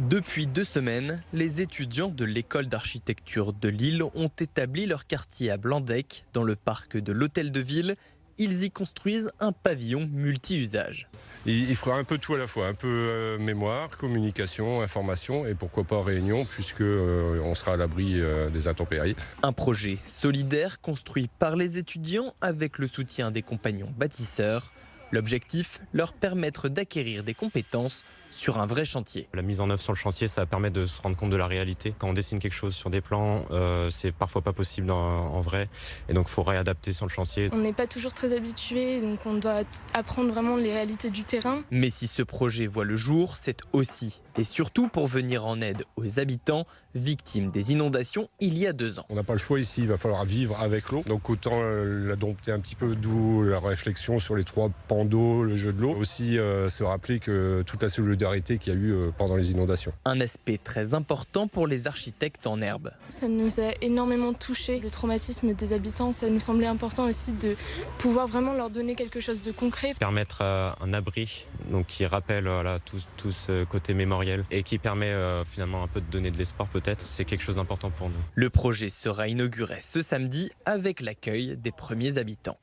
Depuis 2 semaines, les étudiants de l'école d'architecture de Lille ont établi leur quartier à Blandec, dans le parc de l'Hôtel de Ville. Ils y construisent un pavillon multi-usage. Il fera un peu tout à la fois, un peu mémoire, communication, information et pourquoi pas réunion puisque on sera à l'abri des intempéries. Un projet solidaire construit par les étudiants avec le soutien des compagnons bâtisseurs. L'objectif, leur permettre d'acquérir des compétences sur un vrai chantier. La mise en œuvre sur le chantier, ça permet de se rendre compte de la réalité. Quand on dessine quelque chose sur des plans, c'est parfois pas possible en vrai. Et donc, il faut réadapter sur le chantier. On n'est pas toujours très habitué, donc on doit apprendre vraiment les réalités du terrain. Mais si ce projet voit le jour, c'est aussi et surtout pour venir en aide aux habitants victimes des inondations il y a 2 ans. On n'a pas le choix ici, il va falloir vivre avec l'eau. Donc autant la dompter un petit peu, d'où la réflexion sur les 3 pans d'eau, le jeu de l'eau. Aussi se rappeler que toute la solidarité qu'il y a eu pendant les inondations. Un aspect très important pour les architectes en herbe. Ça nous a énormément touchés. Le traumatisme des habitants, ça nous semblait important aussi de pouvoir vraiment leur donner quelque chose de concret. Permettre un abri donc qui rappelle tout ce côté mémoriel et qui permet finalement un peu de donner de l'espoir peut-être. C'est quelque chose d'important pour nous. Le projet sera inauguré ce samedi avec l'accueil des premiers habitants.